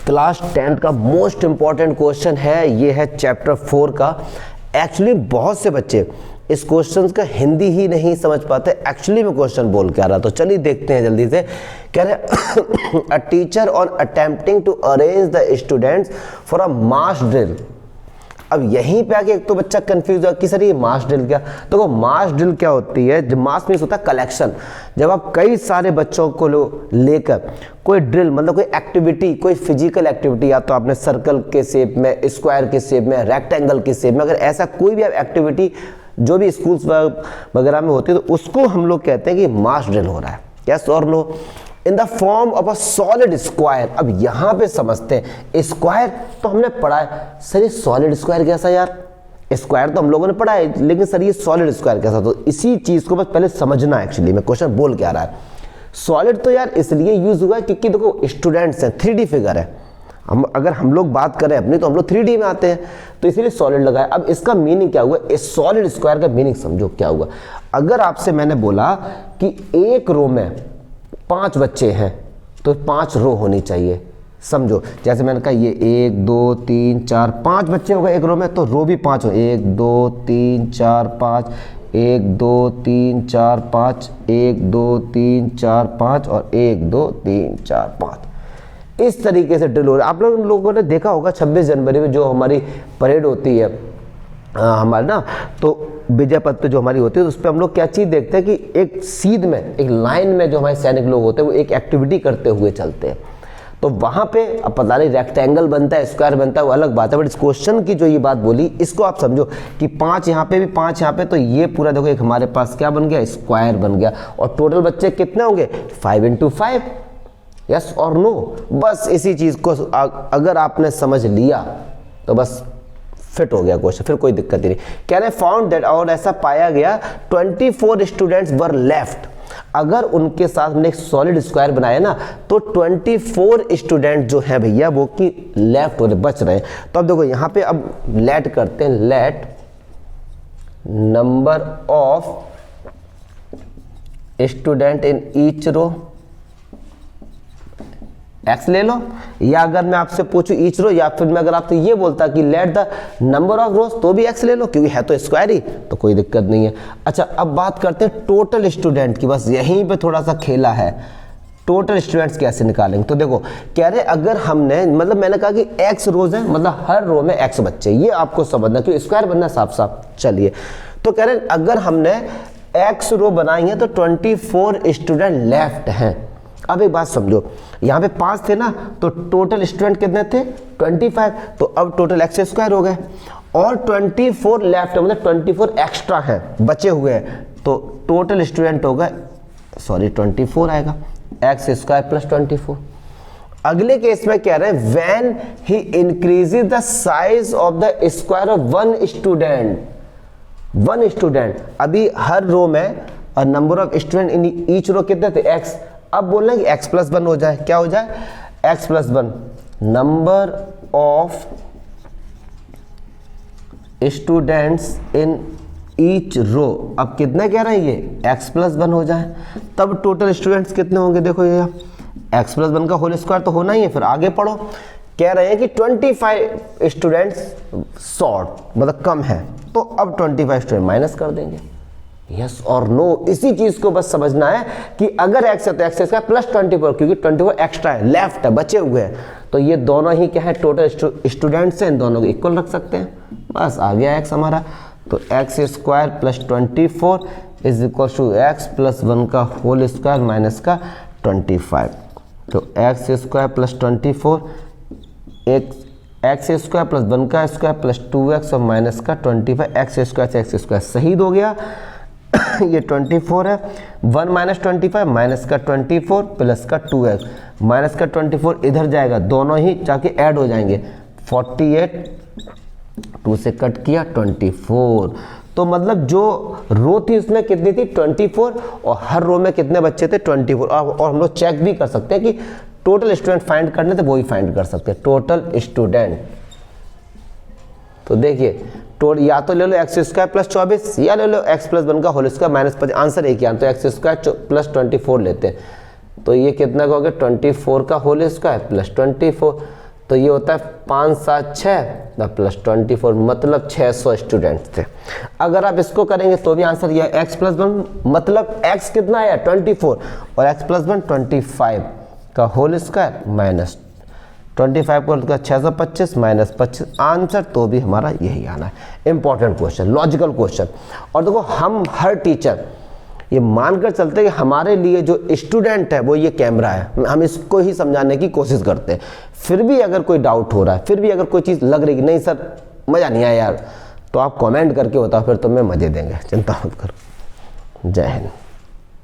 Class 10 का most important question है, ये है चैप्टर 4 का। एक्चुअली बहुत से बच्चे इस क्वेश्चन का हिंदी ही नहीं समझ पाते, एक्चुअली में क्वेश्चन बोल के आ रहा। तो चलिए देखते हैं जल्दी से। कह रहे a teacher on attempting to arrange the students for a mass drill. अब यहीं पे आके एक तो बच्चा कंफ्यूज हुआ कि सर ये मास ड्रिल क्या। तो वो मास ड्रिल क्या होती है, जब मास मीन्स होता है कलेक्शन। जब आप कई सारे बच्चों को लेकर कोई ड्रिल मतलब कोई एक्टिविटी, कोई फिजिकल एक्टिविटी, या तो आपने सर्कल के शेप में, स्क्वायर के शेप में, रेक्टेंगल के शेप में, अगर ऐसा कोई भी आप एक्टिविटी जो भी स्कूल्स वगैरह में होती है तो उसको हम लोग कहते हैं कि मास ड्रिल हो रहा है। यस और no? In the form of a solid square. अब यहां पे समझते हैं स्क्वायर तो हमने पढ़ा है, सर ये सॉलिड स्क्वायर कैसा यार? स्क्वायर तो हम लोगों ने पढ़ा है, लेकिन सर ये सॉलिड स्क्वायर कैसा? तो इसी चीज को बस पहले समझना। एक्चुअली में क्वेश्चन बोल के आ रहा है सॉलिड तो यार इसलिए यूज हुआ है क्योंकि देखो स्टूडेंट्स हैं, 3D फिगर है। अगर हम लोग बात करें अपनी तो हम लोग 3D में आते हैं, तो इसीलिए सॉलिड लगाया। अब इसका मीनिंग क्या हुआ, इस सॉलिड स्क्वायर का मीनिंग समझो क्या हुआ। अगर आपसे मैंने बोला कि एक रो में 5 बच्चे हैं तो 5 रो होनी चाहिए, समझो। जैसे मैंने कहा ये 1 2 3 4 5 बच्चे हो गए एक रो में, तो रो भी 5 हो। 1 2 3 4 5, 1 2 3 4 5, 1 2 3 4 5 और 1 2 3 4 5। इस तरीके से ड्रिल हो रहा है। आप लोगों ने देखा होगा 26 जनवरी में जो हमारी परेड होती है हमारे ना, तो विजय पथ पे जो हमारी होती है, तो उस पर हम लोग क्या चीज़ देखते हैं कि एक सीध में, एक लाइन में जो हमारे सैनिक लोग होते हैं वो एक एक्टिविटी करते हुए चलते हैं। तो वहाँ पे अब पता नहीं रेक्टेंगल बनता है, स्क्वायर बनता है, वो अलग बात है। बट इस क्वेश्चन की जो ये बात बोली, इसको आप समझो कि 5 यहाँ पे भी 5 यहाँ पे, तो ये पूरा देखो एक हमारे पास क्या बन गया, स्क्वायर बन गया। और टोटल बच्चे कितने होंगे, 5 × 5। यस और नो? बस इसी चीज को अगर आपने समझ लिया तो बस फिट हो गया क्वेश्चन, फिर कोई दिक्कत ही नहीं। कैन आई फाउंड दैट, और ऐसा पाया गया 24 स्टूडेंट्स वर लेफ्ट। अगर उनके साथ हमने एक सॉलिड स्क्वायर बनाया ना, तो 24 स्टूडेंट जो है भैया वो कि लेफ्ट हो रहे, बच रहे हैं। तो अब देखो यहाँ पे अब लेट करते हैं, let number of student in each row x ले लो, या अगर मैं आपसे पूछूं ईच रो, या फिर मैं अगर आपसे ये बोलता कि लेट द नंबर ऑफ रोज, तो भी एक्स ले लो क्योंकि है तो स्क्वायर ही, तो कोई दिक्कत नहीं है। अच्छा अब बात करते हैं टोटल स्टूडेंट की। बस यहीं पे थोड़ा सा खेला है, टोटल स्टूडेंट्स कैसे निकालेंगे। तो देखो कह रहे अगर हमने, मतलब मैंने कहा कि एक्स रोज है, मतलब हर रो में एक्स बच्चे, ये आपको समझना क्योंकि स्क्वायर बनना साफ साफ। चलिए तो कह रहे अगर हमने एक्स रो बनाई है तो 24 स्टूडेंट लेफ्ट हैं। अब एक बात समझो, यहाँ पे 5 थे ना, तो टोटल स्टूडेंट कितने थे, 25। तो अब टोटल एक्स स्क्वायर हो गए, और 24 लेफ्ट है, मतलब 24 एक्स्ट्रा हैं, बचे हुए हैं। तो टोटल स्टूडेंट होगा, सॉरी 24 आएगा, एक्स स्क्वायर प्लस 24। अगले केस में कह रहे हैं when he increases the size of the square of 1 student. अभी हर रो में number of student in each row कितने थे, एक्स। अब बोलना कि x + 1 हो जाए, क्या हो जाए, x + 1 number of students in each row. अब कितने कह रहे हैं ये, x + 1 हो जाए, तब टोटल स्टूडेंट्स कितने होंगे। देखो ये x + 1 का होल स्क्वायर तो होना ही है। फिर आगे पढ़ो, कह रहे हैं कि 25 स्टूडेंट्स शॉर्ट, मतलब कम है, तो अब 25 स्टूडेंट माइनस कर देंगे। यस और नो? इसी चीज को बस समझना है कि अगर x है तो x स्क्वायर प्लस 24, क्योंकि 24 एक्स्ट्रा है, लेफ्ट है, बचे हुए हैं, तो ये दोनों ही क्या है, टोटल स्टूडेंट्स हैं, इन दोनों को इक्वल रख सकते हैं। बस आ गया x हमारा। तो x square plus 24 is equal to x + 1 का होल स्क्वायर माइनस का 25। तो x square plus 24, x square plus 1 का स्क्वायर प्लस 2x और माइनस का 25। x स्क्वायर से x स्क्वायर शहीद हो गया। ये 24 है, 1 - 25 माइनस का 24 प्लस का 2x, माइनस का 24 इधर जाएगा, दोनों ही जाके ऐड हो जाएंगे। 48 2 से कट किया 24। तो मतलब जो रो थी उसमें कितनी थी, 24, और हर रो में कितने बच्चे थे, 24। और हम लोग चेक भी कर सकते हैं कि टोटल स्टूडेंट फाइंड करने थे, वो ही फाइंड कर सकते हैं, टोटल स्टूडेंट। तो देखिए या तो ले लो x स्क्वायर प्लस 24, या ले लो x + 1 का होल स्क्वायर माइनस 25, आंसर एक ही आना। तो x स्क्वायर प्लस 24 लेते हैं, तो ये कितना का हो गया, 24 का होल स्क्वायर प्लस 24। तो ये होता है 5 7 6 प्लस 24, मतलब 600 स्टूडेंट्स थे। अगर आप इसको करेंगे तो भी आंसर ये x प्लस 1, मतलब x कितना आया 24 और x प्लस 1 25 का होल स्क्वायर माइनस 25 को 625 माइनस 25, आंसर तो भी हमारा यही आना है। Important question, logical question. और देखो हम हर टीचर ये मानकर चलते हैं कि हमारे लिए जो स्टूडेंट है वो ये कैमरा है, हम इसको ही समझाने की कोशिश करते हैं। फिर भी अगर कोई डाउट हो रहा है, फिर भी अगर कोई चीज़ लग रही कि नहीं सर मज़ा नहीं आया यार, तो आप कमेंट करके बताओ, फिर तो मैं मज़े देंगे, चिंता मत करो। जय हिंद।